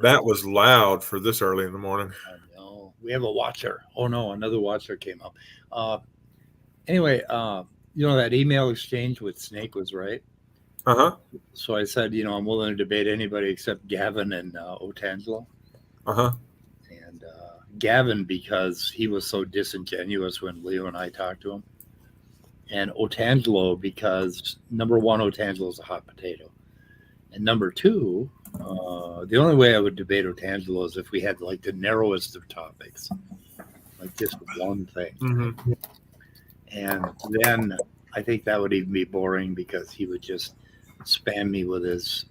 That was loud for this early in the morning. I know. We have a watcher. Oh no, another watcher came up. Anyway, that email exchange with Snake was right. Uh-huh. So I said, I'm willing to debate anybody except Gavin and Otangelo. Uh-huh. And Gavin, because he was so disingenuous when Leo and I talked to him. And Otangelo, because number one, Otangelo is a hot potato. And number two, the only way I would debate Otangelo is if we had like the narrowest of topics, like just one thing. Mm-hmm. And then I think that would even be boring because he would just spam me with his,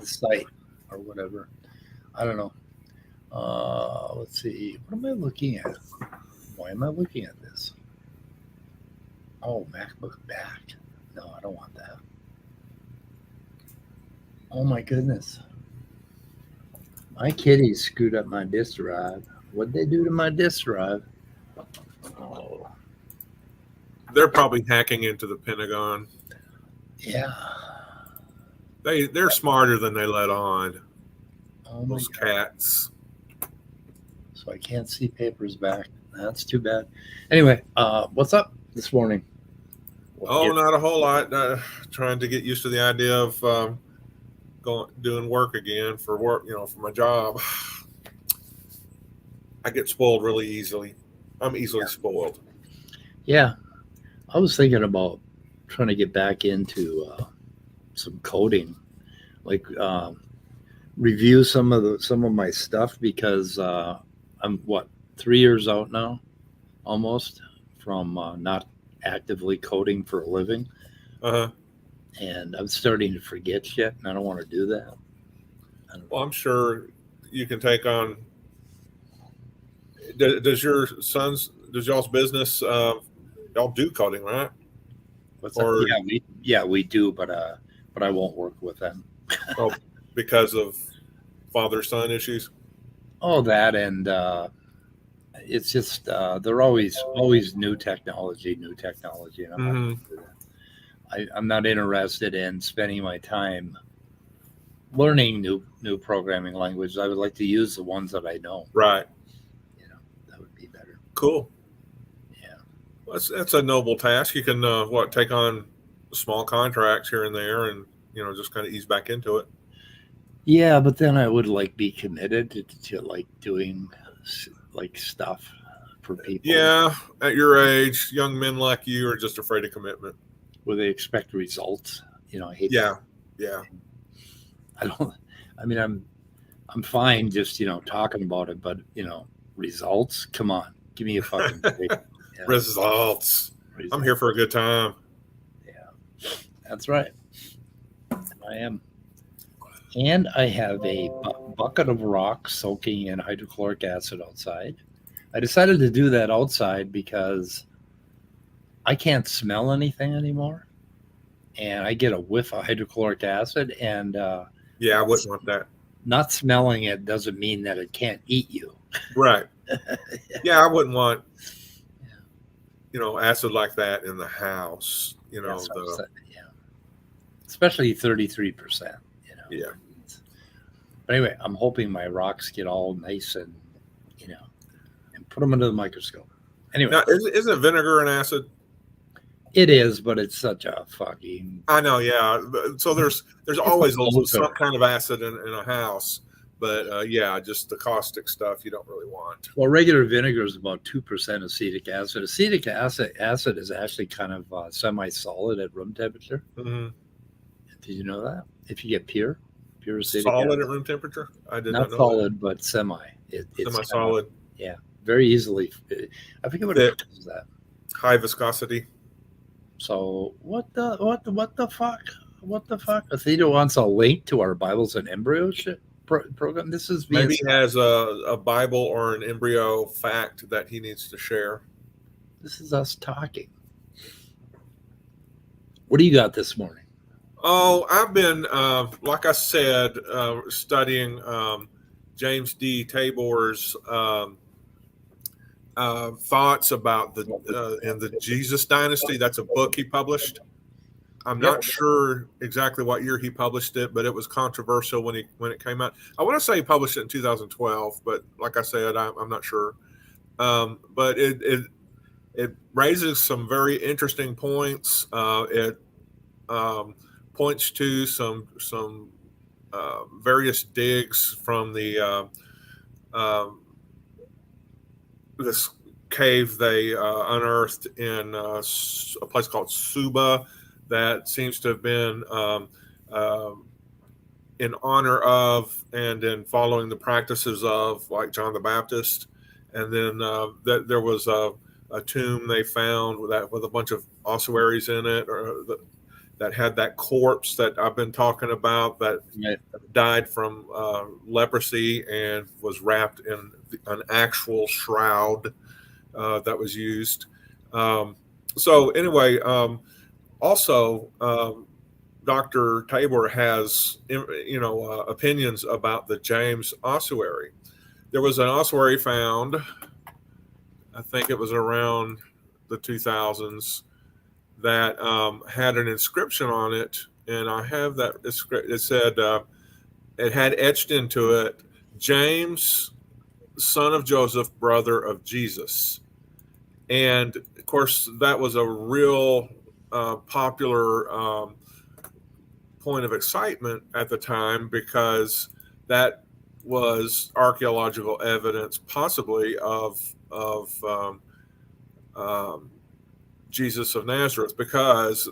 site or whatever. I don't know. Let's see. What am I looking at? Why am I looking at this? Oh, MacBook back. No, I don't want that. Oh my goodness. My kitties screwed up my disk drive. What'd they do to my disk drive? Oh. They're probably hacking into the Pentagon. Yeah. They're smarter than they let on. Oh those cats. So I can't see papers back. That's too bad. Anyway, what's up this morning? Not a whole lot. Trying to get used to the idea of doing work again for my job. I get spoiled really easily. I'm easily spoiled. Yeah. I was thinking about trying to get back into some coding, like review some of my stuff, because I'm 3 years out now, almost, from not actively coding for a living. Uh-huh. And I'm starting to forget shit, and I don't want to do that. Well, I'm sure you can take on. Does y'all's business, y'all do coding, right? We do, but I won't work with them. Oh, because of father-son issues? Oh, that, and it's just they're always new technology, and I'm not interested in spending my time learning new programming languages. I would like to use the ones that I know. Right. That would be better. Cool. Yeah. Well, that's a noble task. You can take on small contracts here and there, and just kind of ease back into it. Yeah, but then I would be committed to doing stuff for people. Yeah, at your age, young men like you are just afraid of commitment. Where they expect results. I hate that. Yeah. I'm fine just, talking about it, but, results, come on, give me a fucking break. Yeah. Results. I'm here for a good time. Yeah, that's right. I am. And I have a bucket of rocks soaking in hydrochloric acid outside. I decided to do that outside because I can't smell anything anymore. And I get a whiff of hydrochloric acid. And I wouldn't want that. Not smelling it doesn't mean that it can't eat you. Right. Yeah, I wouldn't want, acid like that in the house. Especially 33%. Yeah. But anyway, I'm hoping my rocks get all nice and and put them under the microscope. Anyway, now, isn't vinegar an acid? It is, but it's such a fucking. I know, yeah. So there's always some kind of acid in a house, but just the caustic stuff you don't really want. Well, regular vinegar is about 2% acetic acid. Acetic acid is actually kind of semi-solid at room temperature. Mm-hmm. Did you know that? If you get pure acetic Solid acid, at room temperature? I did not not know solid, but semi. that. It's Semi-solid, yeah, very easily. I forget what it thick, causes that. high viscosity. So what the fuck? What the fuck? Athena wants a link to our Bibles and Embryos program. This is being Maybe he has a Bible or an embryo fact that he needs to share. this is us talking. What do you got this morning? Oh, I've been, like I said, studying James D. Tabor's thoughts about the in the Jesus Dynasty. That's a book he published. I'm Yep. not sure exactly what year he published it, but it was controversial when it came out. I want to say he published it in 2012, but like I said, I'm not sure. But it raises some very interesting points. It points to some various digs from the this cave they unearthed in a place called Suba that seems to have been in honor of and in following the practices of like John the Baptist. And then that there was a tomb they found with a bunch of ossuaries in it, or that had that corpse that I've been talking about that died from leprosy and was wrapped in an actual shroud that was used. So anyway, also Dr. Tabor has opinions about the James ossuary. There was an ossuary found, I think it was around the 2000s, that had an inscription on it, and I have that. It said it had etched into it, James, son of Joseph, brother of Jesus. And of course, that was a real popular point of excitement at the time, because that was archaeological evidence, possibly of Jesus of Nazareth, because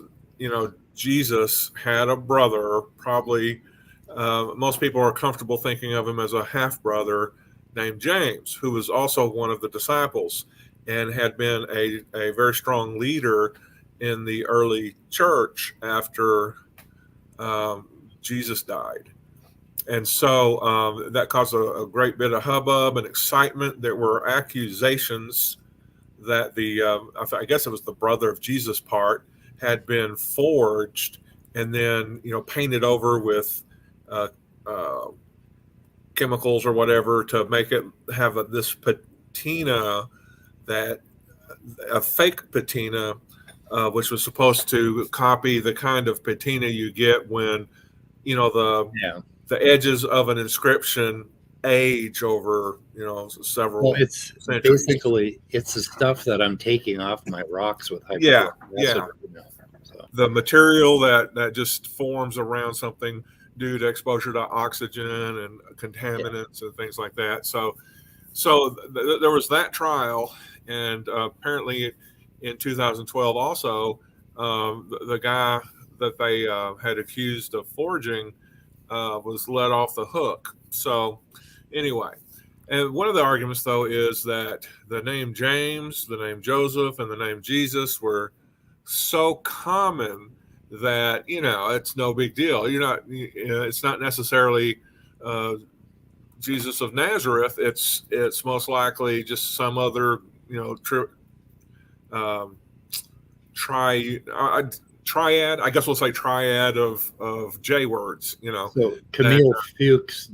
Jesus had a brother. Probably most people are comfortable thinking of him as a half brother named James, who was also one of the disciples and had been a very strong leader in the early church after Jesus died. And so that caused a great bit of hubbub and excitement. There were accusations that I guess it was the brother of Jesus part, had been forged and then painted over with chemicals or whatever to make it have this patina, that a fake patina, which was supposed to copy the kind of patina you get when the edges of an inscription age over several it's centuries. basically it's the stuff that I'm taking off my rocks with Yeah. So. The material that just forms around something due to exposure to oxygen and contaminants and things like that. So there was that trial, and apparently in 2012 also the guy that they had accused of forging was let off the hook. So anyway, and one of the arguments though is that the name James, the name Joseph, and the name Jesus were so common that it's no big deal. It's not necessarily Jesus of Nazareth. It's most likely just some other triad. I guess we'll say triad of J words. So Camille Fuchs,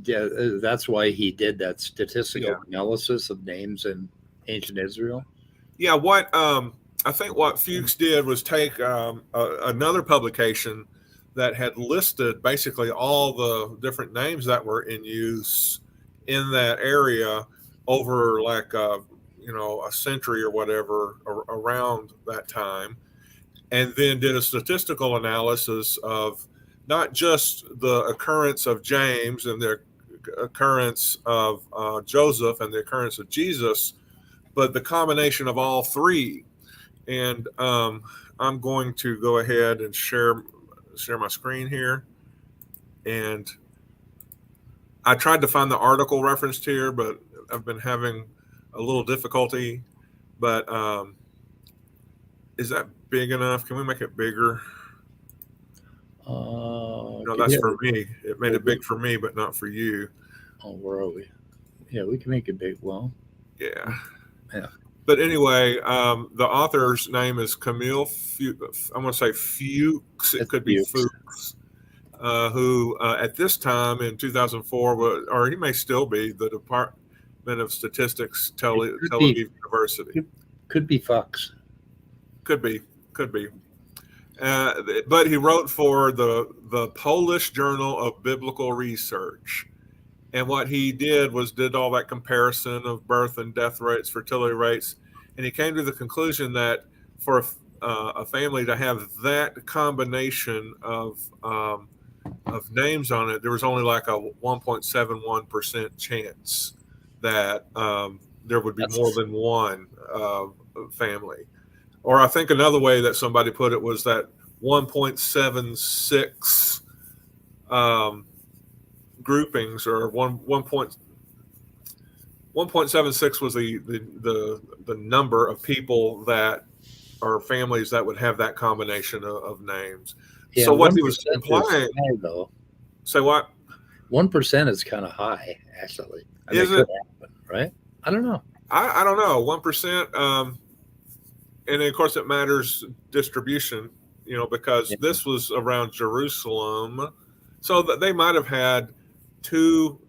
that's why he did that statistical analysis of names in ancient Israel. Yeah, I think what Fuchs did was take another publication that had listed basically all the different names that were in use in that area over like a century or whatever around that time, and then did a statistical analysis of not just the occurrence of James and the occurrence of Joseph and the occurrence of Jesus, but the combination of all three. And I'm going to go ahead and share share my screen here, and I tried to find the article referenced here, but I've been having a little difficulty. But is that big enough? Can we make it bigger? No, that's yeah, for me. It made it big for me, but not for you. oh, where are we? Yeah, we can make it big. Well, Yeah. yeah. But anyway, the author's name is Camille I'm going to say Fuchs. It It's could be Fuchs. Fuchs, who at this time in 2004, or he may still be, the Department of Statistics, Tel Aviv University. Could be Fox. Could be. But he wrote for the Polish Journal of Biblical Research. And what he did was did all that comparison of birth and death rates, fertility rates, and he came to the conclusion that for a family to have that combination of names on it, there was only like a 1.71% chance that there would be more than one family. Or I think another way that somebody put it was that 1.76 groupings, or 1.76 was the number of people that are families that would have that combination of names. Yeah, so what he was implying, though. Say what? 1% is kind of high, actually. Is it it? could happen, right? I don't know. I don't know. 1%, and of course it matters distribution, because this was around Jerusalem, so that they might have had two,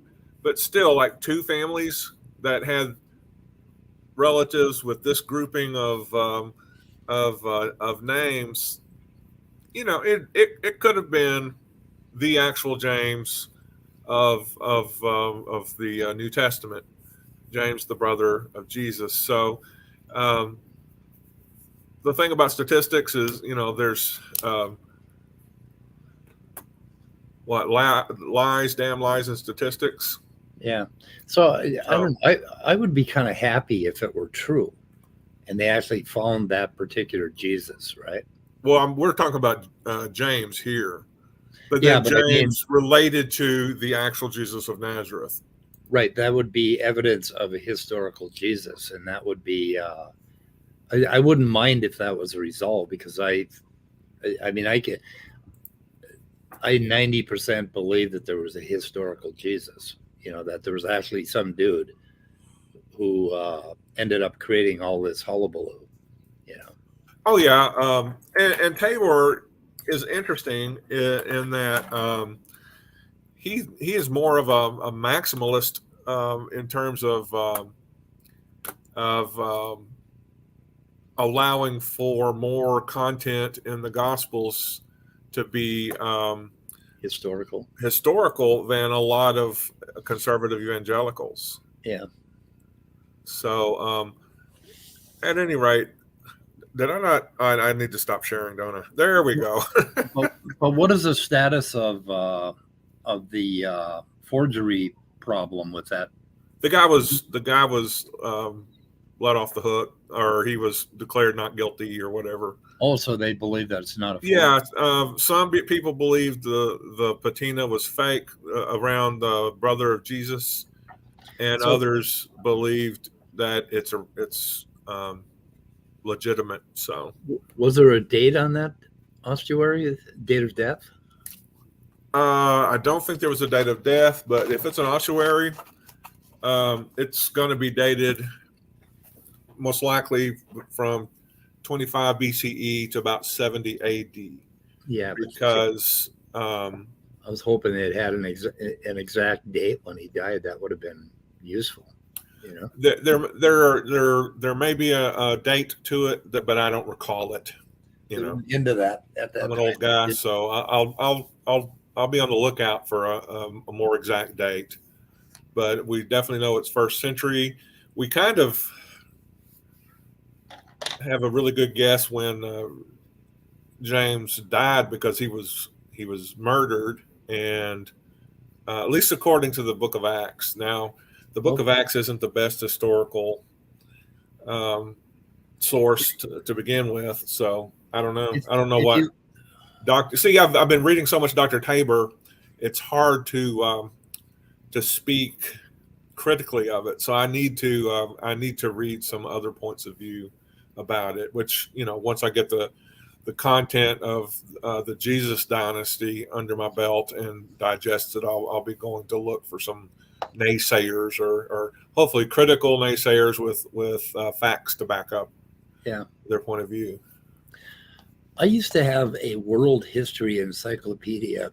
but still like two families that had relatives with this grouping of names. It could have been the actual James of the New Testament, James, the brother of Jesus. So the thing about statistics is, there's damn lies in statistics. Yeah. So I don't know. I would be kind of happy if it were true and they actually found that particular Jesus, right? Well, we're talking about James here, but then James related to the actual Jesus of Nazareth. Right. That would be evidence of a historical Jesus, and that would be I wouldn't mind if that was a result, because I 90% believe that there was a historical Jesus, that there was actually some dude who ended up creating all this hullabaloo, Oh yeah. And Tabor is interesting in that he is more of a maximalist in terms of allowing for more content in the Gospels to be historical than a lot of conservative evangelicals. Yeah. So at any rate, did I not? I need to stop sharing, don't I? There we go. But what is the status of the forgery problem with that? The guy was let off the hook, or he was declared not guilty, or whatever. Also, they believe that it's not a forgery. Yeah. Some people believed the patina was fake around the brother of Jesus, and others believed that it's legitimate. So, was there a date on that ossuary? Date of death? I don't think there was a date of death, but if it's an ossuary, it's going to be dated most likely from 25 BCE to about 70 AD. Yeah, because I was hoping it had an exact date when he died. That would have been useful. There may be a date to it, but I don't recall it. Into that at that. I'm an old guy, so I'll be on the lookout for a more exact date. But we definitely know it's first century. We kind of have a really good guess when James died, because he was murdered, and at least according to the Book of Acts. Now, the Book of Acts isn't the best historical source to begin with, so I don't know. Doctor. See, I've been reading so much Dr. Tabor, it's hard to speak critically of it. So I need to read some other points of view about it. Which once I get the content of the Jesus dynasty under my belt and digest it, I'll be going to look for some naysayers or hopefully critical naysayers with facts to back up Yeah. their point of view. I used to have a world history encyclopedia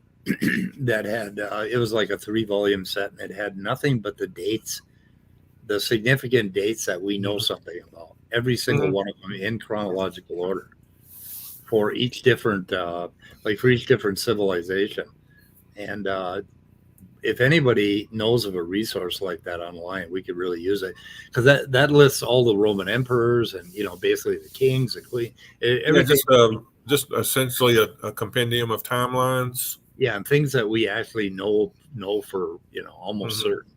that had, it was like a 3-volume set, and it had nothing but the dates, the significant dates that we know something about, every single one of them in chronological order for each different, for each different civilization. And if anybody knows of a resource like that online, we could really use it, because that lists all the Roman emperors and basically the kings and queens, everything. Just essentially a compendium of timelines. Yeah, and things that we actually know for almost certain,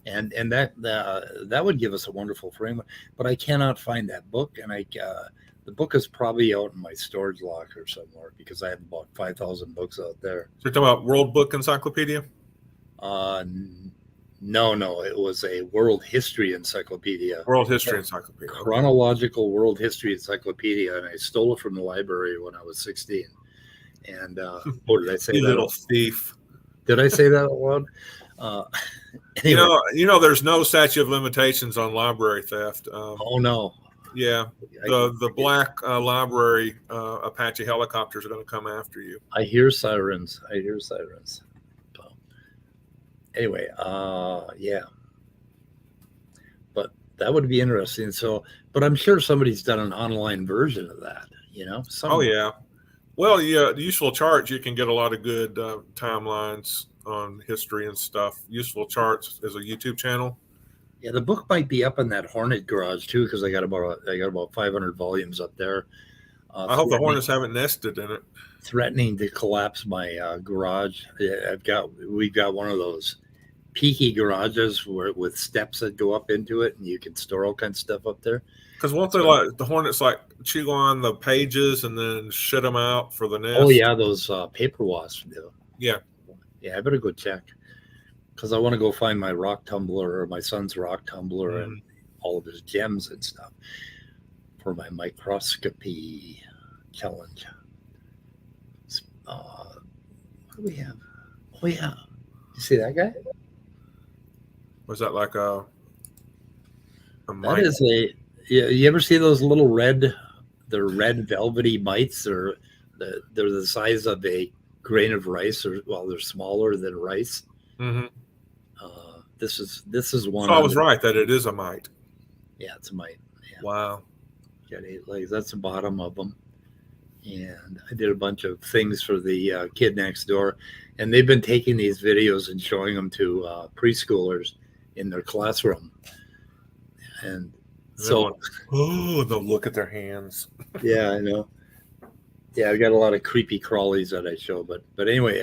and that would give us a wonderful framework. But I cannot find that book, and the book is probably out in my storage locker somewhere because I have about 5,000 books out there. So you're talking about World Book Encyclopedia? No, it was a world history encyclopedia. World History Encyclopedia. Chronological World History Encyclopedia, and I stole it from the library when I was 16. And did I say you that? Little thief. Did I say that out loud? Anyway. There's no statute of limitations on library theft. Oh no. Yeah, the black library Apache helicopters are going to come after you. I hear sirens. So, anyway, yeah. But that would be interesting. So, but I'm sure somebody's done an online version of that. Oh yeah. Well, yeah, the Useful Charts, you can get a lot of good timelines on history and stuff. Useful Charts is a YouTube channel. Yeah, the book might be up in that Hornet garage too, because I got about 500 volumes up there. I hope the Hornets haven't nested in it. Threatening to collapse my garage. We've got one of those peaky garages with steps that go up into it, and you can store all kinds of stuff up there. Because won't they the Hornets chew on the pages and then shit them out for the nest? Oh yeah, those paper wasps do. Yeah. I better go check, because I want to go find my rock tumbler, or my son's rock tumbler, and all of his gems and stuff for my microscopy challenge. What do we have? Oh yeah, you see that guy? Was that like a that is a. You ever see those little red velvety mites? They're the size of a grain of rice, or they're smaller than rice. Mm-hmm. This is one. So I was right that it is a mite. Yeah, it's a mite. Yeah. Wow. Got 8 legs. That's the bottom of them. And I did a bunch of things for the kid next door, and they've been taking these videos and showing them to preschoolers in their classroom. And so, they'll look at their hands. Yeah, I know. Yeah, I got a lot of creepy crawlies that I show, but anyway,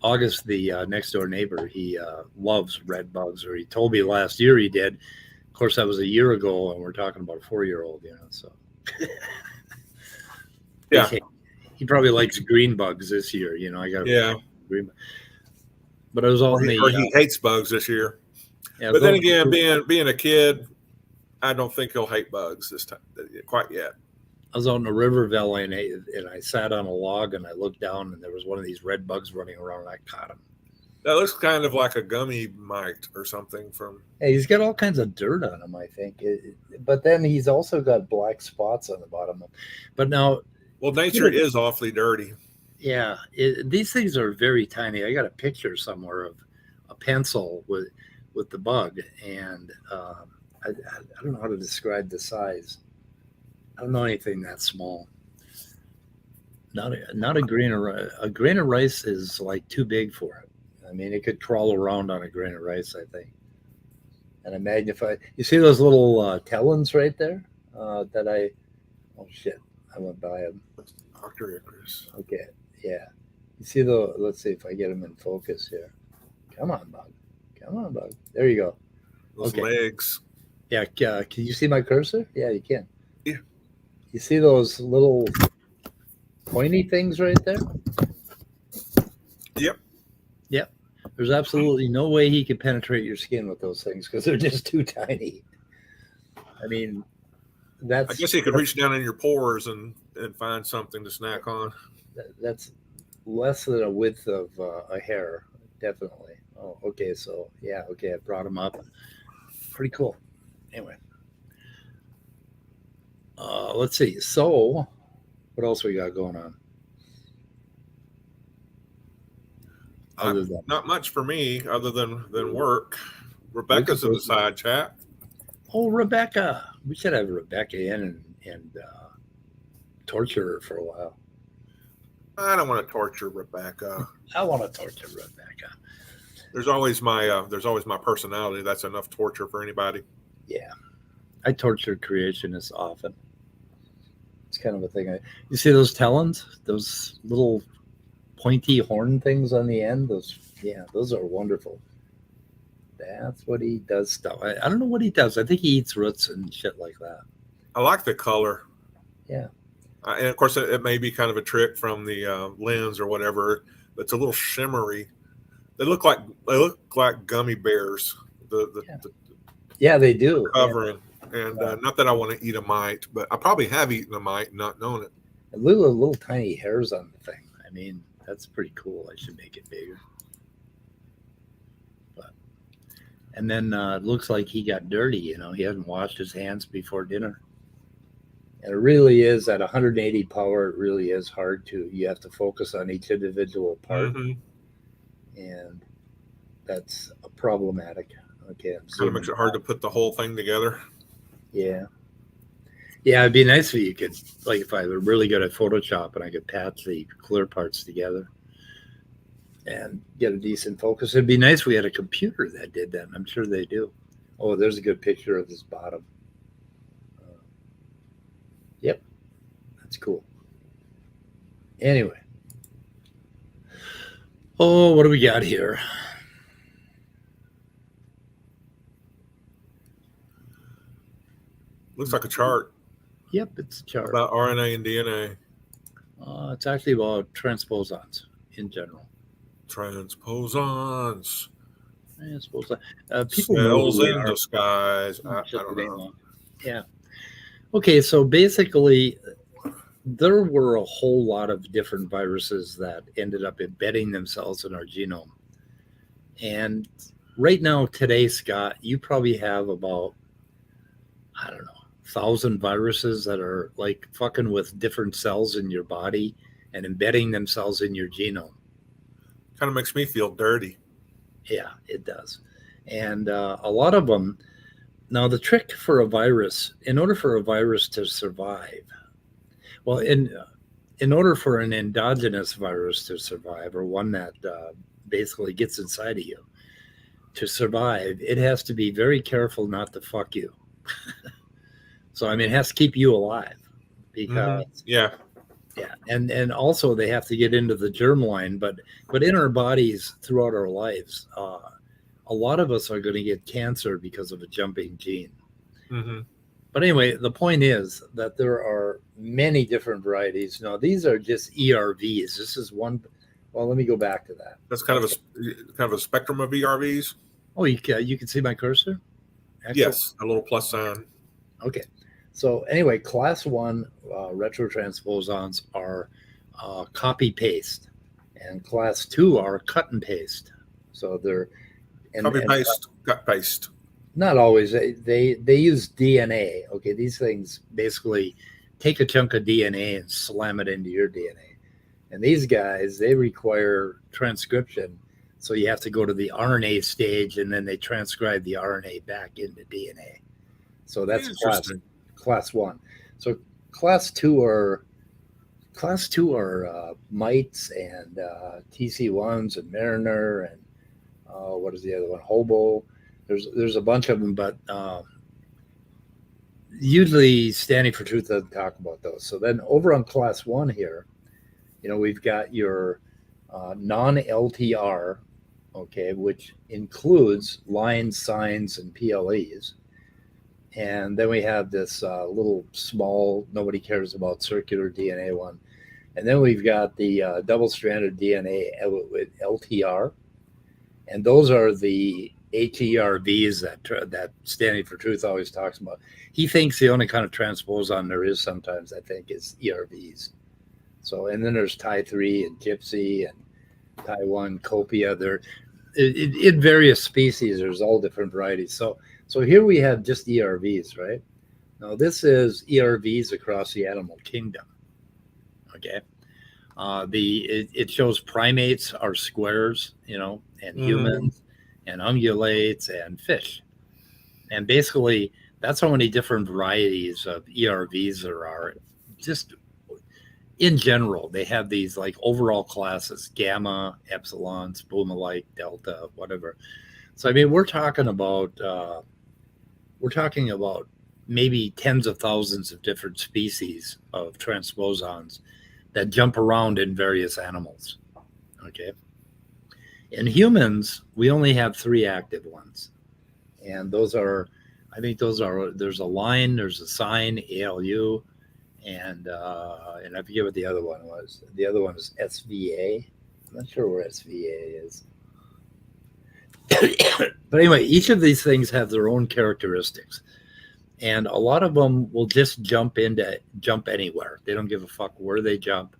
August, the next door neighbor, he loves red bugs, or he told me last year he did. Of course, that was a year ago, and we're talking about a 4-year-old, So, yeah, he probably likes green bugs this year. I got green. But I was all he hates bugs this year. Yeah, but then again, being a kid, I don't think he'll hate bugs this time quite yet. I was out in the river valley, and I sat on a log, and I looked down, and there was one of these red bugs running around, and I caught him. That looks kind of like a gummy mite or something from. Hey, he's got all kinds of dirt on him, I think. But then he's also got black spots on the bottom. But now, well, nature is awfully dirty. Yeah, these things are very tiny. I got a picture somewhere of a pencil with the bug, and I don't know how to describe the size. I don't know anything that small. Not a grain of rice. A grain of rice is like too big for it. I mean, it could crawl around on a grain of rice, I think. And I magnify. You see those little talons right there? Oh shit! I went by them. Dr. Icarus. Okay, yeah. You see let's see if I get them in focus here. Come on, bug. There you go. Those legs. Yeah, can you see my cursor? Yeah, you can. Yeah. You see those little pointy things right there? Yep. Yep. There's absolutely no way he could penetrate your skin with those things because they're just too tiny. I mean, I guess you could reach down in your pores and find something to snack on. that's less than a width of a hair, definitely. Oh, okay. So yeah, okay. I brought him up. Pretty cool. Anyway, let's see. So, what else we got going on? Other than Not much for me other than work. Rebecca's in the side chat. Oh, Rebecca. We should have Rebecca in and torture her for a while. I don't want to torture Rebecca. I want to torture Rebecca. There's always my personality. That's enough torture for anybody. Yeah, I torture creationists often. It's kind of a thing. You see those talons? Those little pointy horn things on the end? Those are wonderful. That's what he does stuff. I don't know what he does. I think he eats roots and shit like that. I like the color. Yeah. And of course, it may be kind of a trick from the lens or whatever. It's a little shimmery. They look like gummy bears. Yeah, they do. Covering. Yeah. And not that I want to eat a mite, but I probably have eaten a mite and not known it. Little tiny hairs on the thing. I mean, that's pretty cool. I should make it bigger. And then it looks like he got dirty. He hadn't washed his hands before dinner. And it really is at 180 power. It really is hard you have to focus on each individual part. Mm-hmm. And that's problematic. Okay. Kind of makes it hard to put the whole thing together. Yeah. Yeah. It'd be nice if you could, like, if I were really good at Photoshop and I could patch the clear parts together and get a decent focus. It'd be nice if we had a computer that did that. I'm sure they do. Oh, there's a good picture of this bottom. Yep. That's cool. Anyway. Oh, what do we got here? Looks like a chart. Yep, it's a chart. About RNA and DNA. It's actually about transposons in general. Transposons. People cells in disguise. I don't know. Yeah. Okay, so basically, there were a whole lot of different viruses that ended up embedding themselves in our genome. And right now, today, Scott, you probably have about, 1,000 viruses that are like fucking with different cells in your body and embedding themselves in your genome. Kind of makes me feel dirty. Yeah, it does. And a lot of them, now the trick for a virus, in order for a virus to survive, well, in order for an endogenous virus to survive, or one that basically gets inside of you to survive, it has to be very careful not to fuck you. So, I mean, it has to keep you alive because yeah. And also they have to get into the germline, but in our bodies throughout our lives, a lot of us are going to get cancer because of a jumping gene. Mm-hmm. But anyway, the point is that there are many different varieties. Now, these are just ERVs. This is one. Well, let me go back to that. That's kind of a spectrum of ERVs. Oh, you can see my cursor? Excellent. Yes, a little plus sign. Okay. So anyway, class 1 retrotransposons are copy paste, and class 2 are cut and paste. So they're copy paste, cut paste. Not always. They use DNA. Okay, these things basically take a chunk of DNA and slam it into your DNA. And these guys, they require transcription. So you have to go to the RNA stage, and then they transcribe the RNA back into DNA. So that's class 1. So class 2 are mites and TC1s and Mariner and what is the other one? Hobo. There's a bunch of them, but usually Standing for Truth doesn't talk about those. So then over on class 1 here, we've got your non-LTR, okay, which includes lines, signs, and PLEs. And then we have this little small, nobody cares about circular DNA one. And then we've got the double-stranded DNA with LTR, and those are the HERVs that Standing for Truth always talks about. He thinks the only kind of transposon there is sometimes, I think, is ERVs. So, and then there's Ty3 and Gypsy and Taiwan Copia. There, in various species, there's all different varieties. So here we have just ERVs, right? Now this is ERVs across the animal kingdom. Okay. It shows primates are squares, and humans and ungulates and fish. And basically, that's how many different varieties of ERVs there are. Just in general, they have these like overall classes: gamma, epsilon, spumalike, delta, whatever. So I mean, we're talking about maybe tens of thousands of different species of transposons that jump around in various animals. Okay. In humans, we only have 3 active ones. And there's a line, there's a sign, ALU, and I forget what the other one was. The other one is SVA. I'm not sure where SVA is. But anyway, each of these things have their own characteristics. And a lot of them will just jump anywhere. They don't give a fuck where they jump.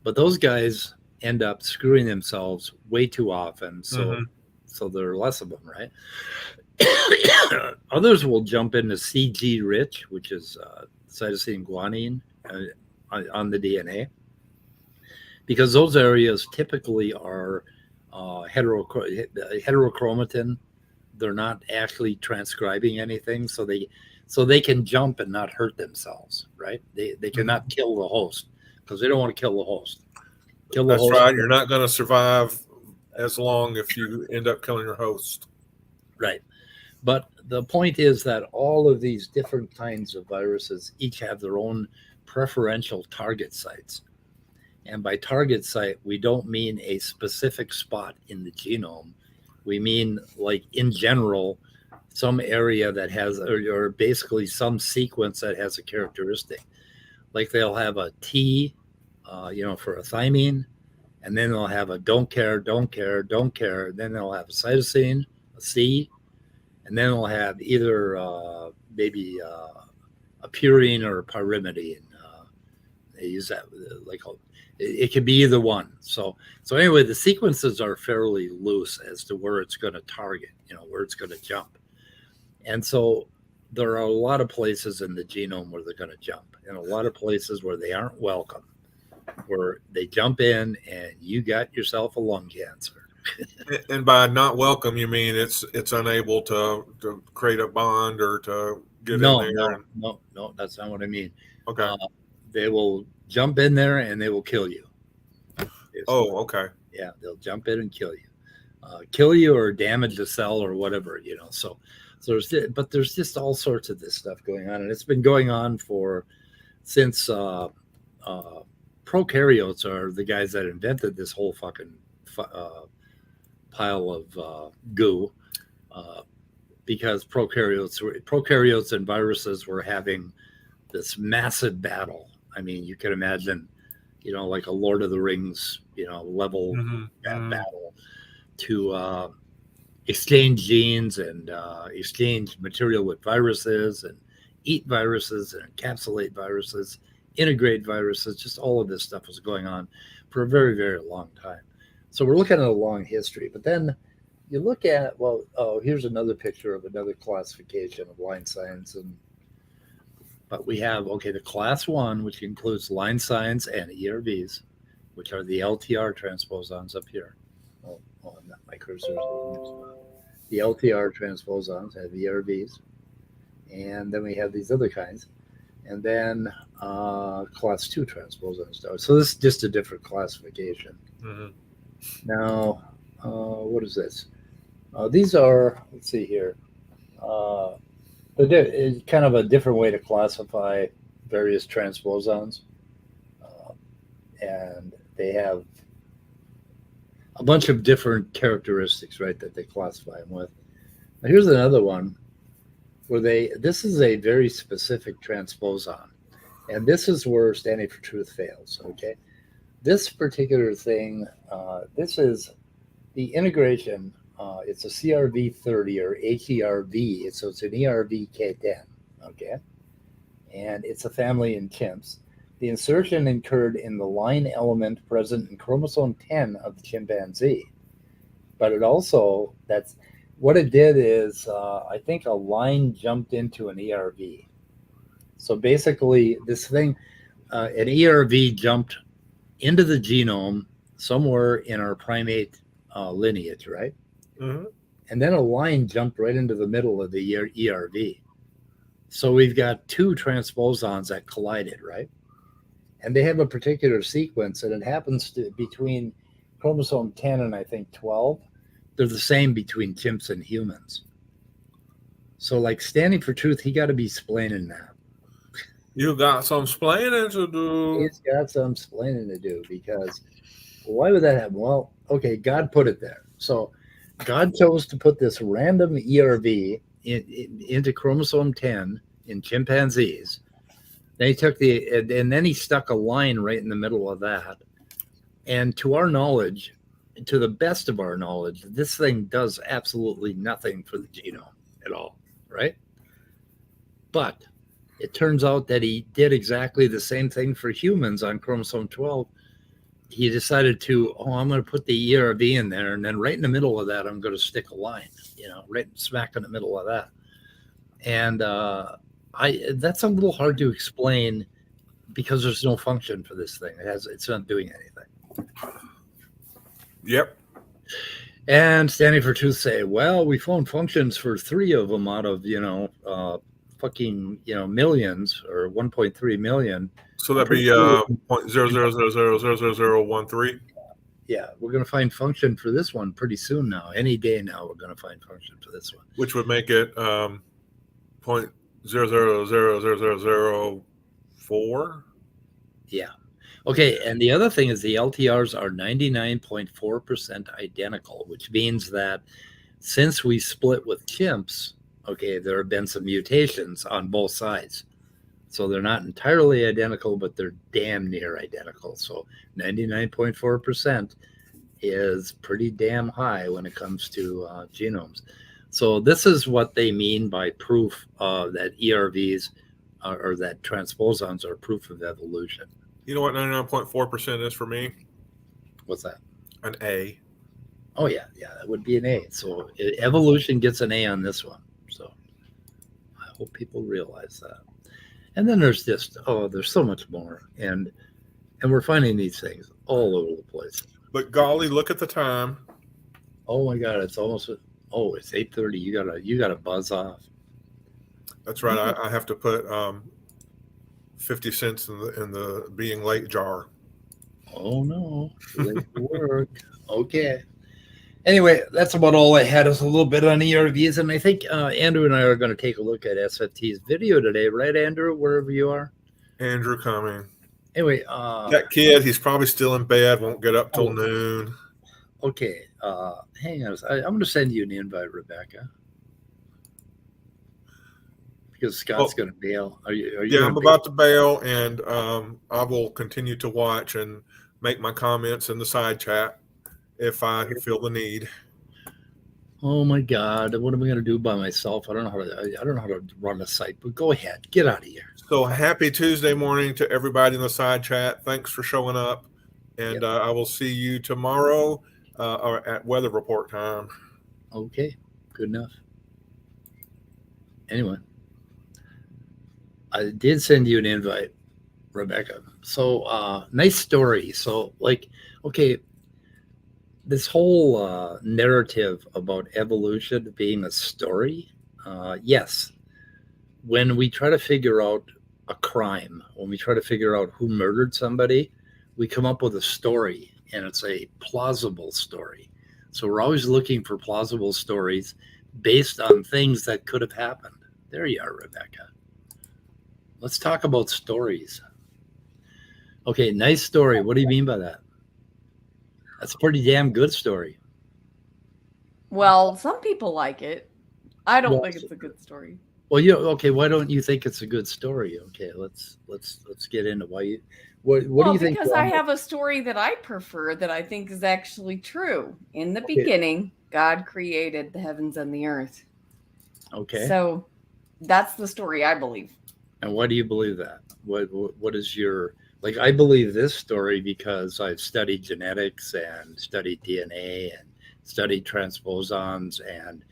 But those guys end up screwing themselves way too often. So there are less of them, right? Others will jump into CG rich, which is cytosine guanine on the DNA, because those areas typically are heterochromatin. They're not actually transcribing anything, so they can jump and not hurt themselves, right? They cannot kill the host because they don't want to kill the host. That's right. You're not going to survive as long if you end up killing your host. Right. But the point is that all of these different kinds of viruses each have their own preferential target sites. And by target site, we don't mean a specific spot in the genome. We mean, like, in general, some area that has, or basically some sequence that has a characteristic. Like they'll have a T, for a thymine, and then they'll have a don't care. Then they'll have a cytosine, a C, and then they'll have either maybe a purine or a pyrimidine. They use that it could be either one. So anyway, the sequences are fairly loose as to where it's going to target, where it's going to jump. And so there are a lot of places in the genome where they're going to jump, and a lot of places where they aren't welcome, where they jump in and you got yourself a lung cancer. And by not welcome, you mean it's unable to create a bond or to get in there? No, that's not what I mean. Okay. They will jump in there and they will kill you. Oh, okay. Yeah, they'll jump in and kill you or damage the cell or whatever, So there's just all sorts of this stuff going on, and it's been going on since prokaryotes are the guys that invented this whole fucking pile of goo, because prokaryotes and viruses were having this massive battle. I mean, you can imagine, like a Lord of the Rings, level battle to exchange genes and exchange material with viruses and eat viruses and encapsulate viruses, integrate viruses. Just all of this stuff was going on for a very, very long time. So we're looking at a long history. But then you look at, here's another picture of another classification of line signs. But we have, the class 1, which includes line signs and ERVs, which are the LTR transposons up here. My cursor. The LTR transposons have ERVs. And then we have these other kinds. And then class 2 transposons. So this is just a different classification. Now, what is this? These are, let's see here. It's kind of a different way to classify various transposons. And they have a bunch of different characteristics, right, that they classify them with. Now, here's another one where this is a very specific transposon. And this is where Standing for Truth fails, okay? This particular thing, this is the integration. It's a CRV30 or HERV, so it's an ERV K10. Okay, and it's a family in chimps. The insertion occurred in the line element present in chromosome 10 of the chimpanzee. But it also, that's what it did is, I think a line jumped into an ERV. So basically, this thing, an ERV jumped into the genome somewhere in our primate lineage, right? Mm-hmm. And then a line jumped right into the middle of the ERV. So we've got two transposons that collided, right? And they have a particular sequence, and it happens to between chromosome 10 and I think 12. They're the same between chimps and humans. So, like, standing for truth, he got to be splaining that. You got some splaining to do. He's got some splaining to do because why would that happen? Well, okay, God put it there. So, God chose to put this random ERV into chromosome 10 in chimpanzees. Then he took and then he stuck a line right in the middle of that. And to our knowledge, to the best of our knowledge, this thing does absolutely nothing for the genome at all, right? But it turns out that he did exactly the same thing for humans on chromosome 12. He decided to, I'm going to put the ERV in there, and then right in the middle of that, I'm going to stick a line, right smack in the middle of that. And that's a little hard to explain because there's no function for this thing. It's not doing anything. Yep. And Standing for Truth say, well, we found functions for 3 of them out of, millions or 1.3 million. So that'd be 0.00000013. Yeah, we're going to find function for this one pretty soon now. Any day now, we're going to find function for this one. Which would make it 0.000004. Yeah. Okay, and the other thing is the LTRs are 99.4% identical, which means that since we split with chimps, okay, there have been some mutations on both sides. So they're not entirely identical, but they're damn near identical. So 99.4% is pretty damn high when it comes to genomes. So this is what they mean by proof that ERVs or that transposons are proof of evolution. You know what 99.4% is for me? What's that? An A. Oh, yeah, that would be an A. So evolution gets an A on this one. So I hope people realize that. And then there's just, there's so much more. And we're finding these things all over the place. But golly, look at the time. Oh my God, it's almost, it's 8:30. You gotta buzz off. That's right. I have to put 50 cents in the being late jar. Oh no, late for work. Okay. Anyway, that's about all I had. Is a little bit on ERVs, and I think Andrew and I are going to take a look at SFT's video today, right, Andrew? Wherever you are. Andrew coming. Anyway, that kid, he's probably still in bed. Won't get up till noon. Okay, hang on. I'm going to send you an invite, Rebecca, because Scott's going to bail. Are you? Yeah, I'm about to bail, and I will continue to watch and make my comments in the side chat if I feel the need. Oh my God, what am I going to do by myself? I don't know how to run a site. But go ahead, get out of here. So happy Tuesday morning to everybody in the side chat. Thanks for showing up, and I will see you tomorrow or at weather report time. Okay, good enough. Anyway, I did send you an invite, Rebecca. So nice story. So okay. This whole narrative about evolution being a story, yes. When we try to figure out a crime, when we try to figure out who murdered somebody, we come up with a story, and it's a plausible story. So we're always looking for plausible stories based on things that could have happened. There you are, Rebecca. Let's talk about stories. Okay, nice story. What do you mean by that? That's a pretty damn good story. Well, some people like it. I don't think it's a good story. Well, okay. Why don't you think it's a good story? Okay, let's get into why you. What do Well, you think? because I have a story that I prefer that I think is actually true. In the beginning, God created the heavens and the earth. Okay. So that's the story I believe. And why do you believe that? What is your like? I believe this story because I've studied genetics and studied DNA and studied transposons, and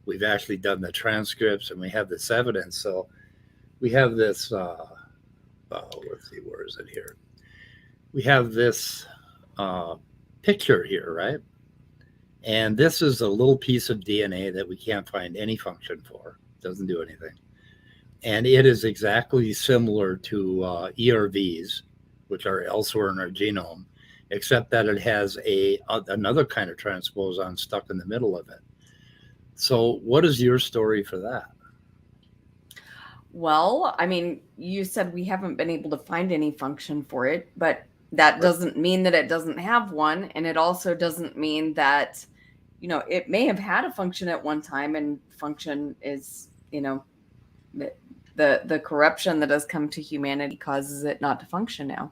we've actually done the transcripts, and we have this evidence. So we have this. Let's see, where is it here? We have this picture here, right? And this is a little piece of DNA that we can't find any function for. Doesn't do anything. And it is exactly similar to ERVs, which are elsewhere in our genome, except that it has another kind of transposon stuck in the middle of it. So what is your story for that? Well, I mean, you said we haven't been able to find any function for it, but that doesn't mean that it doesn't have one. And it also doesn't mean that, it may have had a function at one time, and function is, the corruption that has come to humanity causes it not to function now.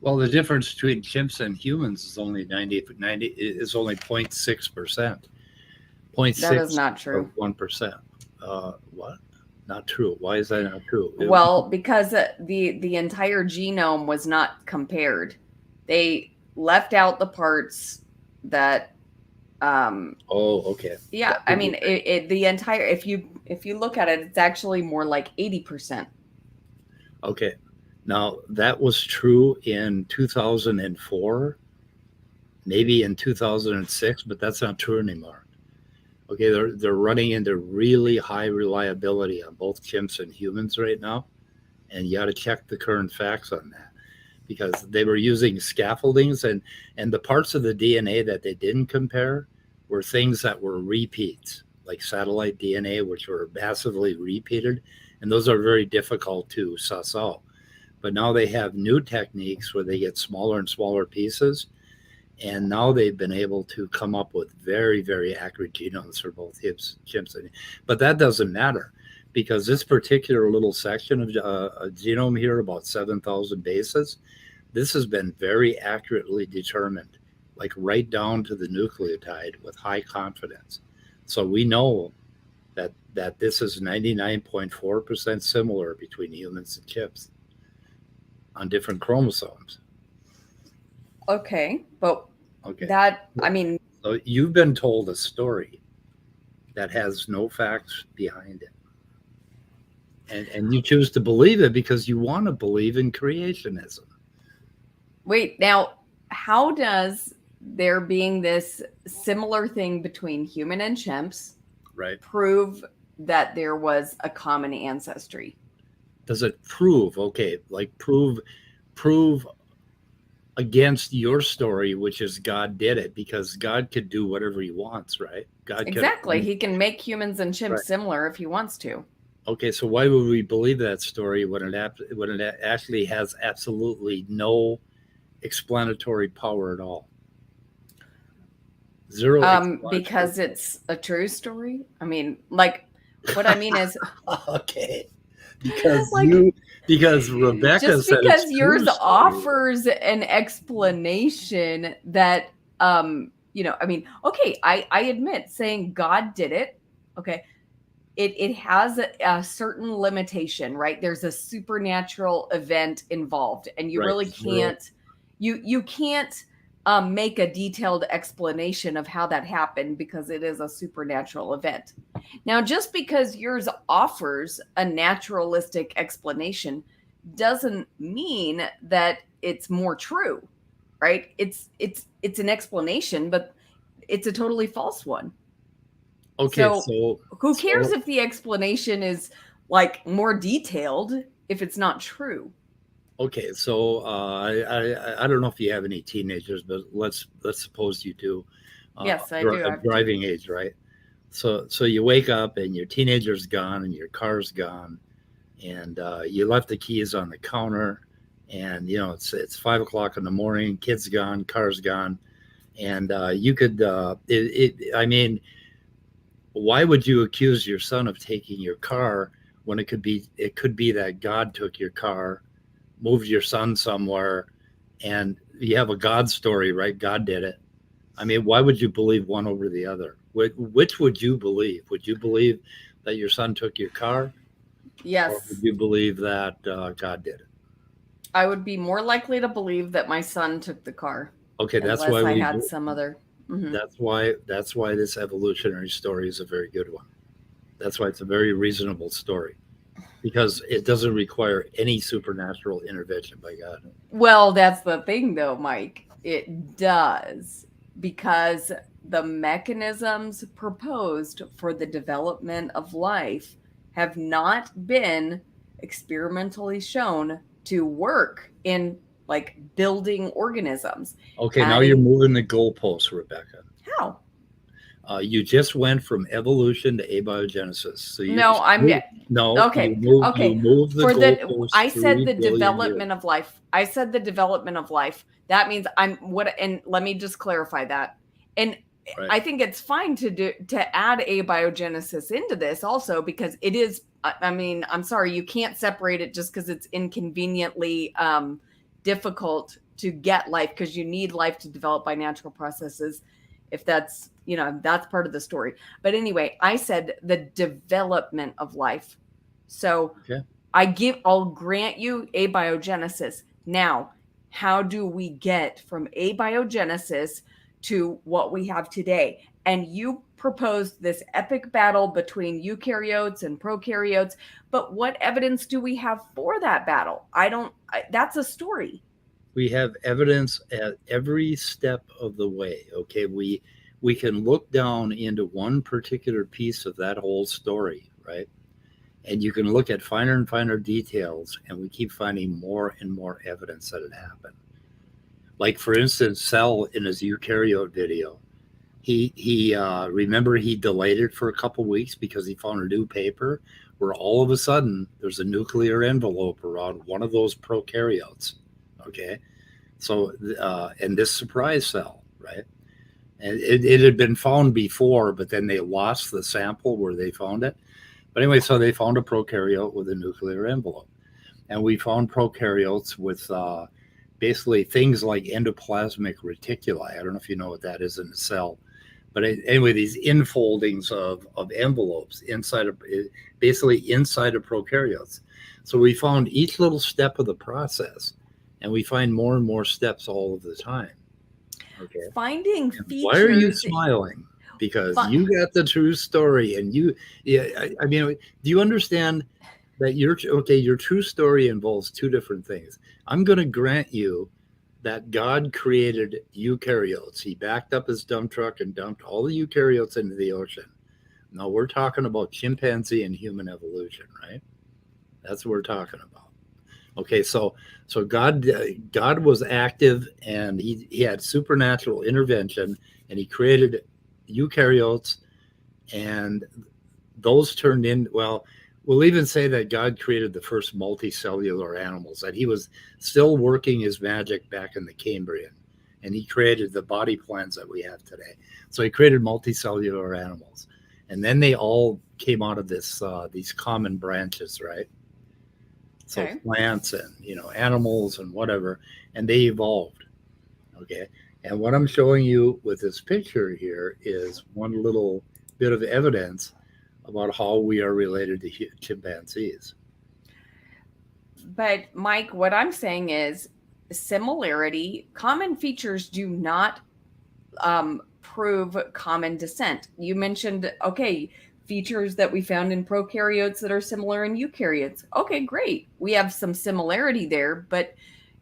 Well, the difference between chimps and humans is only 90 is only 0.6%. 0.6 That is not true. 1%. What? Not true. Why is that not true? Well, because the entire genome was not compared. They left out the parts that. Okay. Yeah, I mean, the entire. If you look at it, it's actually more like 80%. Okay. Now that was true in 2004, maybe in 2006, but that's not true anymore. Okay, they're running into really high reliability on both chimps and humans right now, and you got to check the current facts on that because they were using scaffoldings and the parts of the DNA that they didn't compare were things that were repeats, like satellite DNA, which were massively repeated, and those are very difficult to suss out. But now they have new techniques where they get smaller and smaller pieces. And now they've been able to come up with very, very accurate genomes for both chimps. But that doesn't matter because this particular little section of a genome here, about 7,000 bases, this has been very accurately determined, like right down to the nucleotide with high confidence. So we know that this is 99.4% similar between humans and chimps on different chromosomes. Okay, but okay. So you've been told a story that has no facts behind it. And you choose to believe it because you want to believe in creationism. Wait, now, how does there being this similar thing between human and chimps prove that there was a common ancestry? Does it prove, prove against your story, which is God did it, because God could do whatever he wants, right? Exactly. He can make humans and chimps similar if he wants to. Okay, so why would we believe that story when it actually has absolutely no explanatory power at all? Zero. Because it's a true story. I mean, like, what I mean is okay. Because Rebecca just said because yours offers an explanation that I mean, okay, I admit saying God did it, okay, it has a certain limitation, right? There's a supernatural event involved, and you really can't you can't make a detailed explanation of how that happened because it is a supernatural event. Now, just because yours offers a naturalistic explanation doesn't mean that it's more true, right? It's an explanation, but it's a totally false one. Okay, so who cares if the explanation is like more detailed if it's not true? Okay, so I don't know if you have any teenagers, but let's suppose you do. Yes, I do. Driving age, right? So you wake up and your teenager's gone and your car's gone, and you left the keys on the counter, and it's 5 o'clock in the morning, kid's gone, car's gone, and you could I mean, why would you accuse your son of taking your car when it could be that God took your car, moved your son somewhere, and you have a God story, right? God did it. I mean, why would you believe one over the other? Which would you believe? Would you believe that your son took your car, Yes. or would you believe that God did it? I would be more likely to believe that my son took the car. Okay, that's unless why I had some other. Mhm. That's why this evolutionary story is a very good one. That's why it's a very reasonable story, because it doesn't require any supernatural intervention by God. Well, that's the thing, though, Mike. It does, because the mechanisms proposed for the development of life have not been experimentally shown to work in like building organisms. Okay, now you're moving the goalposts, Rebecca. How? You just went from evolution to abiogenesis. So you No, I'm no. okay. You moved the goalposts. I said the development of life. I said the development of life. That means and let me just clarify that. And right. I think it's fine to add abiogenesis into this also, because it is. I mean, I'm sorry, you can't separate it just because it's inconveniently difficult to get life, because you need life to develop by natural processes. If that's, that's part of the story. But anyway, I said the development of life. So okay. I'll grant you abiogenesis. Now, how do we get from abiogenesis to what we have today? And you proposed this epic battle between eukaryotes and prokaryotes, but what evidence do we have for that battle? That's a story. We have evidence at every step of the way. Okay, we can look down into one particular piece of that whole story, right? And you can look at finer and finer details, and we keep finding more and more evidence that it happened. Like, for instance, Cell in his eukaryote video, he remember he delayed it for a couple weeks because he found a new paper where all of a sudden there's a nuclear envelope around one of those prokaryotes. Okay, so and this surprised Cell, right? And it had been found before, but then they lost the sample where they found it. But anyway, so they found a prokaryote with a nuclear envelope, and we found prokaryotes with basically things like endoplasmic reticuli. I don't know if you know what that is in the cell, but anyway, these infoldings of envelopes inside of prokaryotes. So we found each little step of the process, and we find more and more steps all of the time. Okay. Finding features. Why are you smiling? Because you got the true story, and I mean, do you understand that your true story involves two different things? I'm going to grant you that God created eukaryotes. He backed up his dump truck and dumped all the eukaryotes into the ocean. Now we're talking about chimpanzee and human evolution, right? That's what we're talking about. Okay, so God was active, and he had supernatural intervention, and he created eukaryotes, and those turned in, well, we'll even say that God created the first multicellular animals, that he was still working his magic back in the Cambrian, and he created the body plans that we have today. So he created multicellular animals, and then they all came out of this these common branches, right? So okay. Plants and animals and whatever, and they evolved. Okay, and what I'm showing you with this picture here is one little bit of evidence about how we are related to chimpanzees. But Mike, what I'm saying is similarity, common features do not prove common descent. You mentioned, okay, features that we found in prokaryotes that are similar in eukaryotes. Okay, great. We have some similarity there, but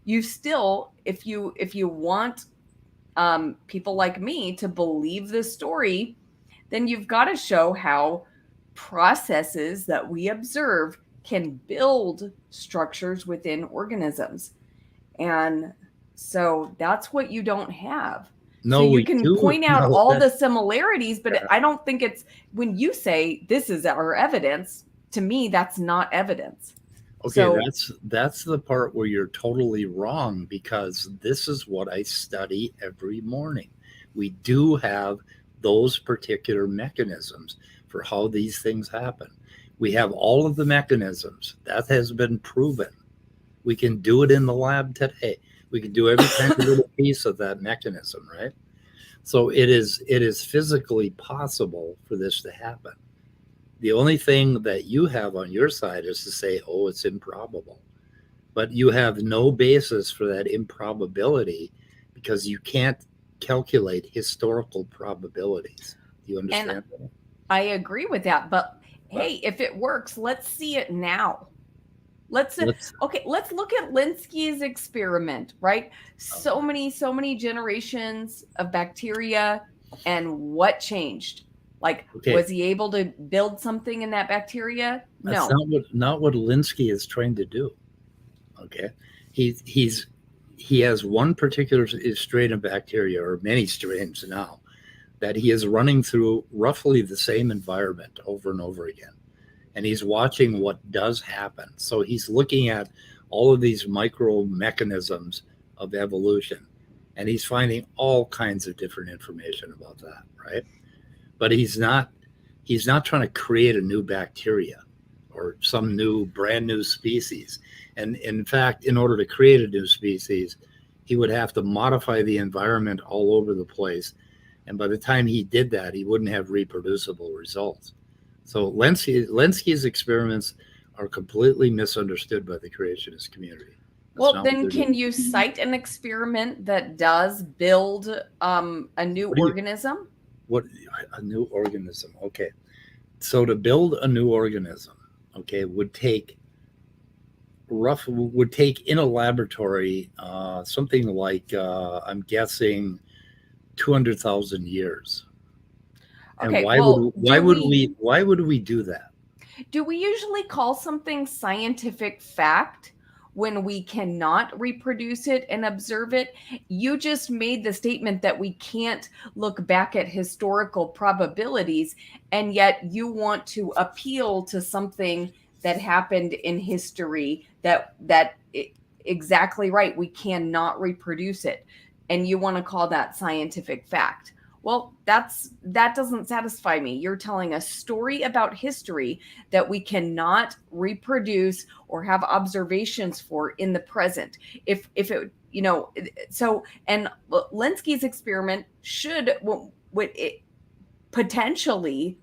you still, if you want people like me to believe this story, then you've got to show how processes that we observe can build structures within organisms. And so that's what you don't have. No, so you can point out all the similarities, but I don't think it's, when you say this is our evidence, to me, that's not evidence. Okay, so, that's the part where you're totally wrong, because this is what I study every morning. We do have those particular mechanisms for how these things happen. We have all of the mechanisms. That has been proven. We can do it in the lab today. We can do every kind of little piece of that mechanism, right? So it is physically possible for this to happen. The only thing that you have on your side is to say, oh, it's improbable. But you have no basis for that improbability because you can't calculate historical probabilities. Do you understand that? I agree with that. But hey, if it works, let's see it now. Let's look at Linsky's experiment, right? So many generations of bacteria, and what changed? Like, was he able to build something in that bacteria? No. That's not what Linsky is trying to do. Okay. He has one particular strain of bacteria, or many strains now, that he is running through roughly the same environment over and over again. And he's watching what does happen. So he's looking at all of these micro mechanisms of evolution, and he's finding all kinds of different information about that, right? But he's not trying to create a new bacteria or some brand new species. And in fact, in order to create a new species, he would have to modify the environment all over the place. And by the time he did that, he wouldn't have reproducible results. So Linsky's experiments are completely misunderstood by the creationist community. Well, then can you cite an experiment that does build a new organism? What a new organism? Okay. So to build a new organism, okay, would take in a laboratory something like I'm guessing 200,000 years. Okay, and why would we do that? Do we usually call something scientific fact when we cannot reproduce it and observe it? You just made the statement that we can't look back at historical probabilities, and yet you want to appeal to something that happened in history that exactly right. We cannot reproduce it, and you want to call that scientific fact. Well, that doesn't satisfy me. You're telling a story about history that we cannot reproduce or have observations for in the present. If it, so, and Linsky's experiment would it potentially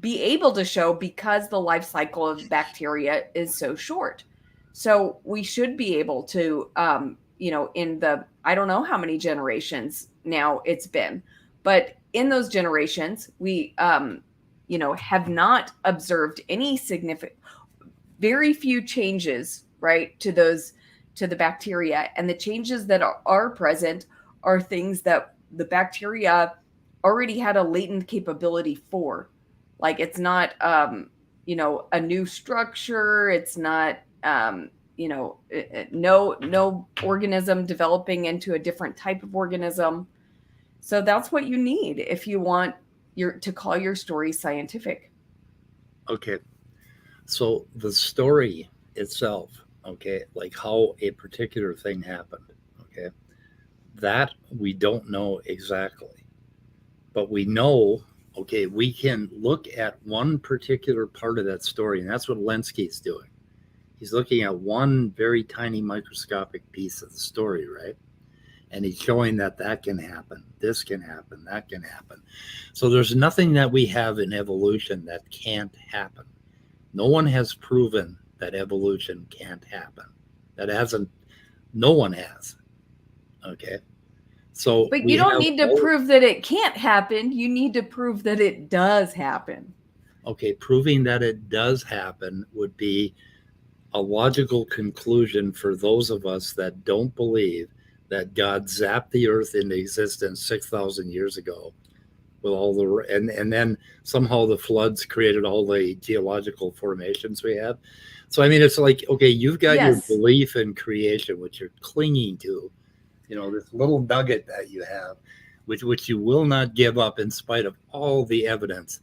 be able to show, because the life cycle of bacteria is so short. So we should be able to, in the, I don't know how many generations now it's been, but in those generations, we, have not observed any significant, very few changes, right, to the bacteria. And the changes that are present are things that the bacteria already had a latent capability for. Like, it's not, a new structure. It's not, no organism developing into a different type of organism. So that's what you need if you want to call your story scientific. Okay. So the story itself, okay, like how a particular thing happened, okay, that we don't know exactly. But we know, okay, we can look at one particular part of that story, and that's what Linsky's doing. He's looking at one very tiny microscopic piece of the story, right? And he's showing that can happen, this can happen, that can happen. So there's nothing that we have in evolution that can't happen. No one has proven that evolution can't happen. No one has. Okay. So, but you don't need to prove that it can't happen. You need to prove that it does happen. Okay. Proving that it does happen would be a logical conclusion for those of us that don't believe that God zapped the earth into existence 6,000 years ago with all and then somehow the floods created all the geological formations we have. So, I mean, it's like, okay, you've got your belief in creation, which you're clinging to, this little nugget that you have, which you will not give up in spite of all the evidence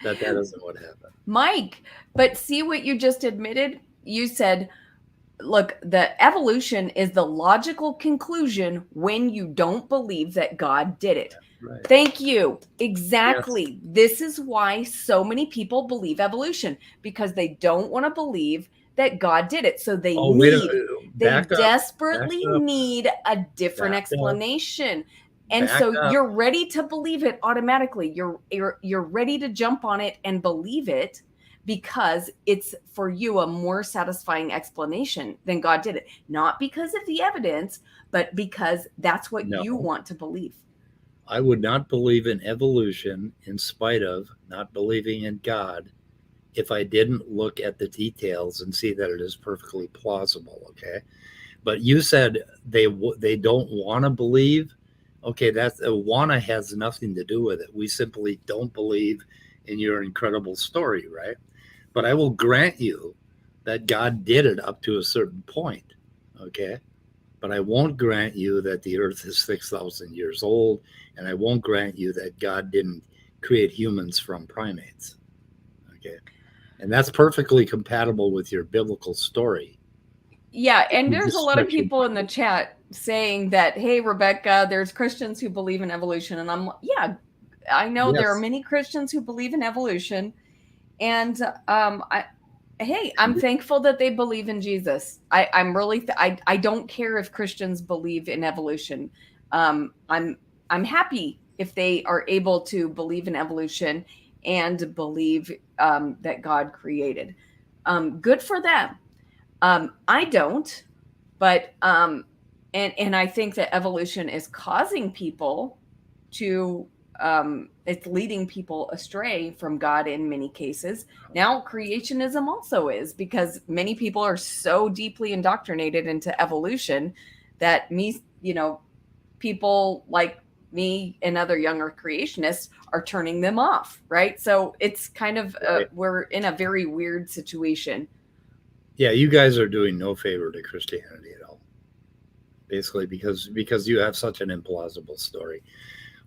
that isn't what happened. Mike, but see what you just admitted? You said look, the evolution is the logical conclusion when you don't believe that God did it. Right. Thank you. Exactly. This is why so many people believe evolution, because they don't want to believe that God did it. So they desperately need a different explanation. And so you're ready to believe it automatically. You're ready to jump on it and believe it because it's for you a more satisfying explanation than God did it. Not because of the evidence, but because that's what you want to believe. I would not believe in evolution in spite of not believing in God if I didn't look at the details and see that it is perfectly plausible. Okay. But you said they don't want to believe. Okay. That's wanna has nothing to do with it. We simply don't believe in your incredible story. Right. But I will grant you that God did it up to a certain point. Okay. But I won't grant you that the earth is 6,000 years old. And I won't grant you that God didn't create humans from primates. Okay. And that's perfectly compatible with your biblical story. Yeah. And there's a lot of people in the chat saying that, hey, Rebecca, there's Christians who believe in evolution. And I'm, yeah, I know there are many Christians who believe in evolution. And I'm thankful that they believe in Jesus. I'm really, I don't care if Christians believe in evolution. I'm happy if they are able to believe in evolution and believe that God created. Good for them. I don't, but and I think that evolution is causing people to it's leading people astray from God in many cases. Now creationism also is, because many people are so deeply indoctrinated into evolution that people like me and other younger creationists are turning them off, right? So it's kind of we're in a very weird situation. Yeah, you guys are doing no favor to Christianity at all, basically, because you have such an implausible story.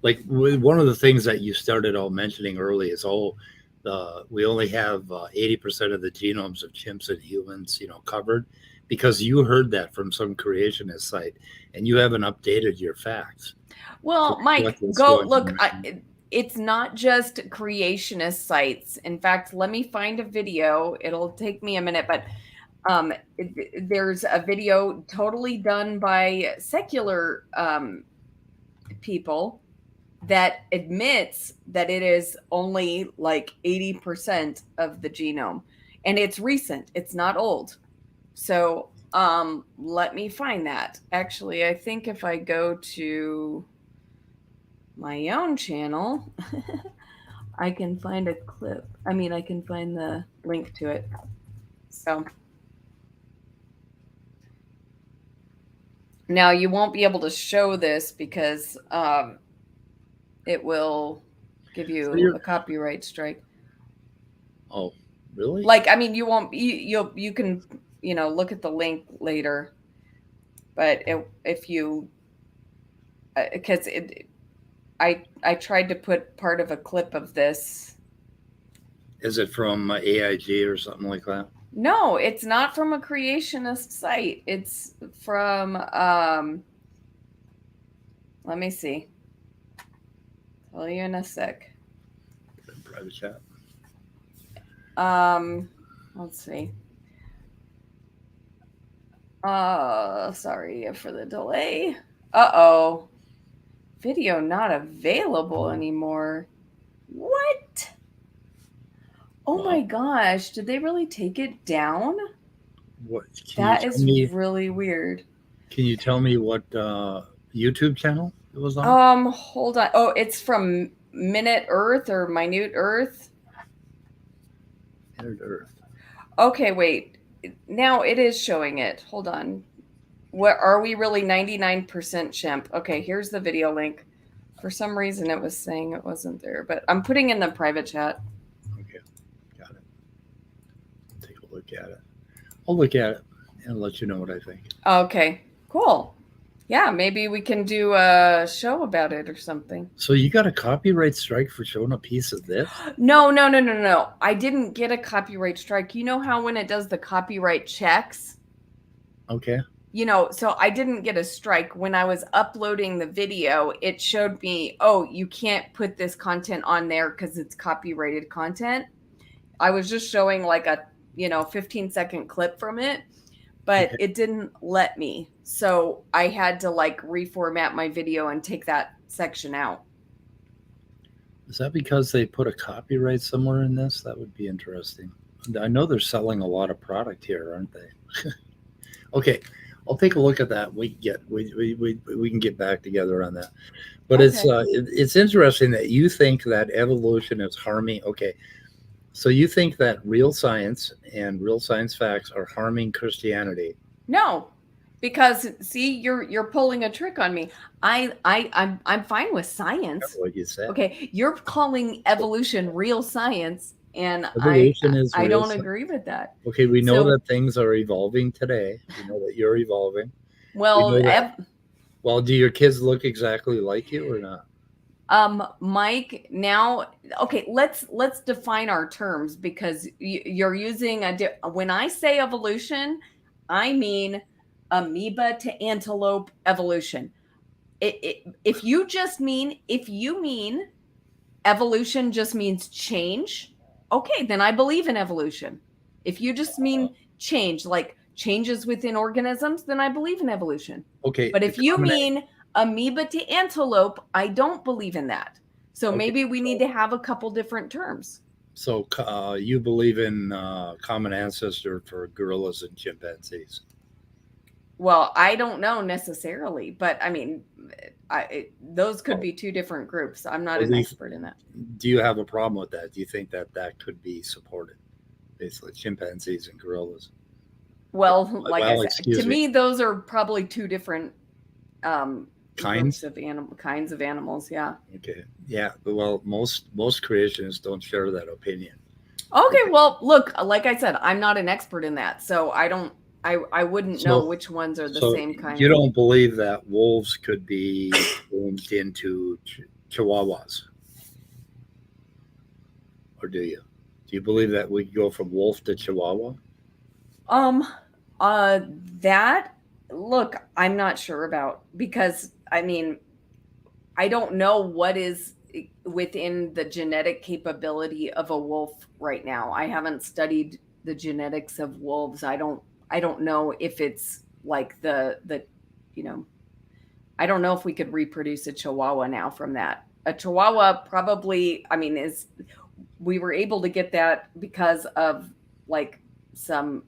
Like one of the things that you started out mentioning early is, we only have 80% of the genomes of chimps and humans, covered, because you heard that from some creationist site and you haven't updated your facts. Well, Mike, go look. It's not just creationist sites. In fact, let me find a video. It'll take me a minute, but there's a video totally done by secular people that admits that it is only like 80% of the genome, and it's recent. It's not old. So let me find that. Actually, I think if I go to my own channel, I can find a clip. I mean, I can find the link to it. So now you won't be able to show this because it will give you a copyright strike. Oh, really? Like, I mean, you won't. You can look at the link later, but if you because I tried to put part of a clip of this. Is it from AIG or something like that? No, it's not from a creationist site. It's from let me see. Tell you in a sec. Private chat. Let's see. Sorry for the delay. Uh-oh. Video not available anymore. What? Oh my gosh. Did they really take it down? What? That is really weird. Can you tell me what YouTube channel it was on? Hold on. Oh, it's from Minute Earth or Minute Earth. Minute Earth. Okay, wait. Now it is showing it. Hold on. What are we really 99% chimp? Okay, here's the video link. For some reason it was saying it wasn't there, but I'm putting in the private chat. Okay, got it. Take a look at it. I'll look at it and let you know what I think. Okay, cool. Yeah, maybe we can do a show about it or something. So you got a copyright strike for showing a piece of this? No. I didn't get a copyright strike. You know how when it does the copyright checks, Okay. So I didn't get a strike. When I was uploading the video, it showed me, oh, you can't put this content on there because it's copyrighted content. I was just showing like a 15-second clip from it, but Okay. it didn't let me. So I had to like reformat my video and take that section out. Is that because they put a copyright somewhere in this? That would be interesting. I know they're selling a lot of product here, aren't they? Okay, I'll take a look at that. We can get back together on that. But Okay. it's interesting that you think that evolution is harming. Okay, so you think that real science and real science facts are harming Christianity? No, because see, you're pulling a trick on me. I'm fine with science. That's what you said. Okay, you're calling evolution real science, and Evolution is I real don't science. agree with that. Okay, we know So- that things are evolving today. We know that you're evolving. Well, We know that- Well, do your kids look exactly like you or not? Mike, now, okay, let's define our terms, because you're using when I say evolution, I mean amoeba to antelope evolution. If you mean evolution just means change, okay, then I believe in evolution. If you just mean change, like changes within organisms, then I believe in evolution. Okay, But if you mean amoeba to antelope, I don't believe in that. So Okay, maybe we need to have a couple different terms. so you believe in common ancestor for gorillas and chimpanzees? Well, I don't know necessarily, but I mean, those could be two different groups. I'm not Well, an expert in that. Do you have a problem with that? Do you think that that could be supported? Basically, chimpanzees and gorillas. Well, like Well, I said, excuse to me, those are probably two different Kinds? kinds of animals. Yeah. Okay. Yeah. Well, most creationists don't share that opinion. Okay. Well, look, like I said, I'm not an expert in that, so I wouldn't know which ones are the same kind. You don't believe that wolves could be changed into chihuahuas, or do you? Do you believe that we go from wolf to chihuahua? That, look, I'm not sure about, because I mean, I don't know what is within the genetic capability of a wolf right now. I haven't studied the genetics of wolves. I don't know if it's like I don't know if we could reproduce a chihuahua now from that. A chihuahua probably, I mean, we were able to get that because of like some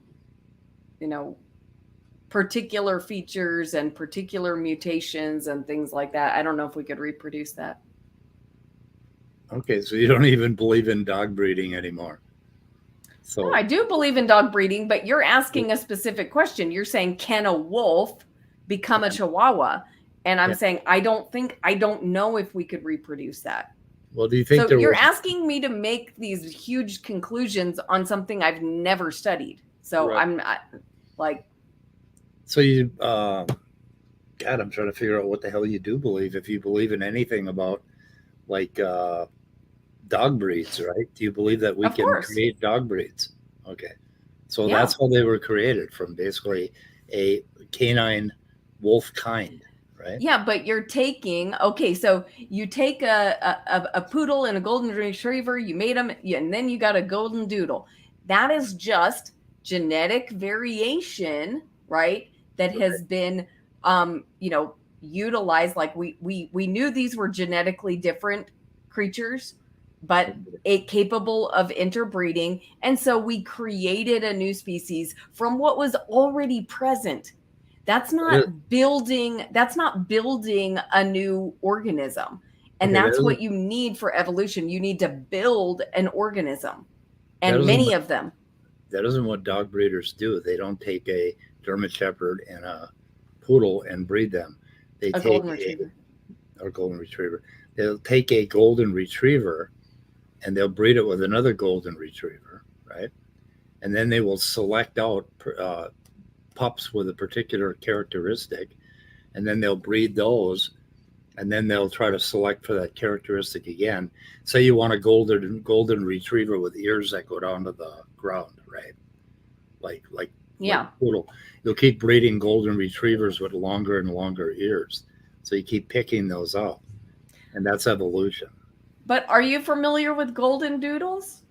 particular features and particular mutations and things like that. I don't know if we could reproduce that. Okay, so you don't even believe in dog breeding anymore. So No, I do believe in dog breeding, but you're asking a specific question. You're saying, can a wolf become a chihuahua? And I'm saying, I don't know if we could reproduce that. Well, do you think so you're asking me to make these huge conclusions on something I've never studied. So Right. I'm not like. So you, God, I'm trying to figure out what the hell you do believe. If you believe in anything about like dog breeds, right? Do you believe that we Of can course. create dog breeds? Okay. So Yeah. that's how they were created, from basically a canine wolf kind, right? Yeah, but you're taking, okay, so you take a poodle and a golden retriever, you made them, and then you got a golden doodle. That is just genetic variation, right? That has been, utilized. Like we knew these were genetically different creatures, but capable of interbreeding. And so we created a new species from what was already present. That's not building a new organism. And that's what you need for evolution. You need to build an organism, and many of them. That isn't what dog breeders do. They don't take a German Shepherd and a poodle and breed them. They take golden retriever. Or golden retriever. They'll take a golden retriever and they'll breed it with another golden retriever, right? And then they will select out pups with a particular characteristic, and then they'll breed those, and then they'll try to select for that characteristic again. Say you want a golden retriever with ears that go down to the ground, right? Like Yeah. Like poodle. You'll keep breeding golden retrievers with longer and longer ears. So you keep picking those up. And that's evolution. But are you familiar with golden doodles?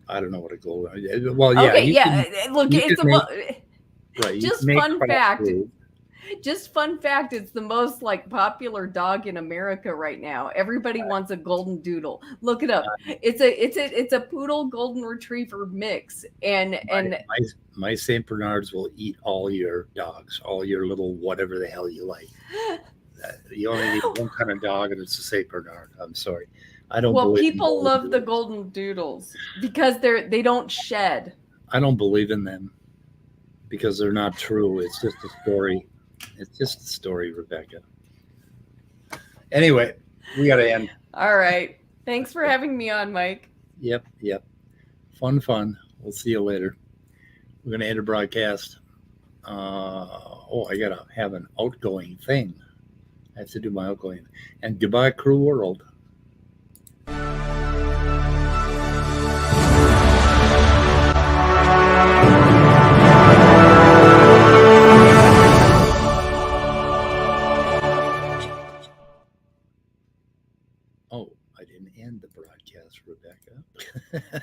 I don't know what a golden. Well, yeah. Okay, yeah. Look, you it's can a you just can make fun craft fact. food. Just fun fact, it's the most like popular dog in America right now. Everybody wants a golden doodle. Look it up. It's a poodle golden retriever mix. And My Saint Bernards will eat all your dogs, all your little whatever the hell you like. You only need one kind of dog, and it's a Saint Bernard. I'm sorry, I don't. well, believe in people golden love the doodles. golden doodles because they don't shed. I don't believe in them because they're not true. It's just a story. It's just a story, Rebecca. Anyway, we got to end. All right. Thanks for having me on, Mike. Yep. Fun. We'll see you later. We're going to end a broadcast. I got to have an outgoing thing. I have to do my outgoing. And goodbye, Crew World. Oh, I didn't end the broadcast, Rebecca.